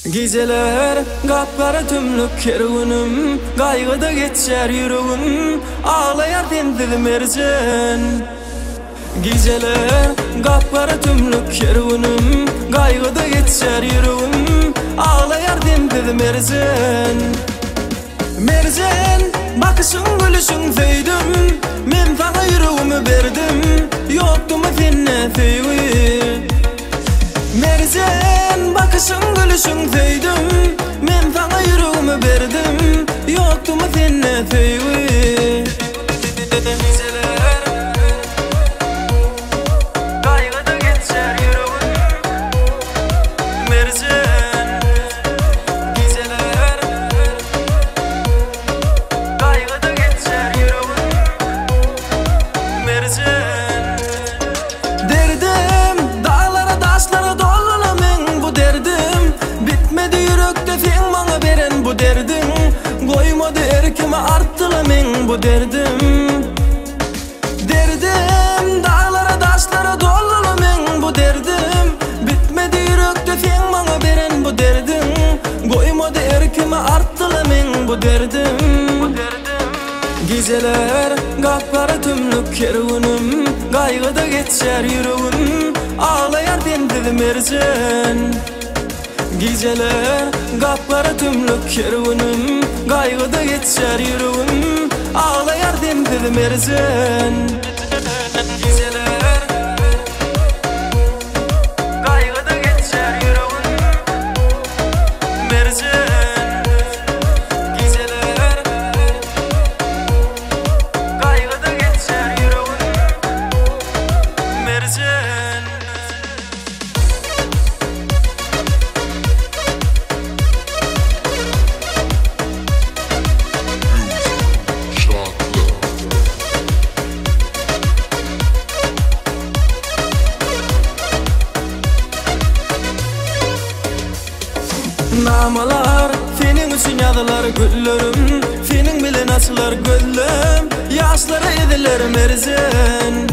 Gizeler kapkara tümlük kervanım, gaygıda geçer yüreğim, ağlayar dendilim erzen. Gizeler kapkara tümlük kervanım, gaygıda geçer yüreğim, ağlayar dendilim erzen. Merzen, bakışın gülüşün feydüm, men sana yüreğimi verdim, yoktu mu finne feyvi. Merzen, bakışın gülüşün feydüm, men sana yüreğimi verdim, yoktu mu finne feyvi. Gaygıda geçer yüreğim, merzen. Gizeler gaygıda geçer yüreğim, merzen. Derdim dağlara taşlara dolula men bu derdim, bitmedi yürekte sen bana veren bu derdim, koymadı erkime arttıla men bu derdim. Derdim dağlara taşlara dolula men bu derdim, bitmedi yürekte sen bana veren bu derdim, koymadı erkime arttıla men bu derdim. Gizeler kapkara tümlük kervanım, gaygıda geçer yüreğim, ağlayar dendilim erzen. Gizeler kapkara tümlük kervanım, gaygıda geçer yüreğim, ağlayar dendilim erzen. Gizeler gaygıda geçer yüreğim, merzen. Gizeler gaygıda geçer yüreğim, merzen. Namalar senin için yadılar güllerim, senin bilen açılar gülüm, yaşları edilir merzen.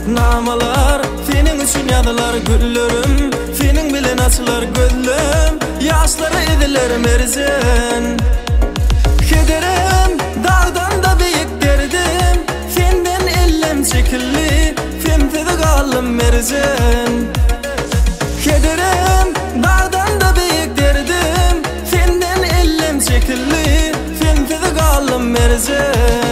Namalar senin için yadılar güllerim, senin bilen açılar gülüm, yaşları edilir merzen. Kederim dağdan da büyük derdim, senden ellem çekilli, femtede kalım merzen. Kederim dağdan da büyük derdim, senden ellem çekilli, femtede kalım merzen.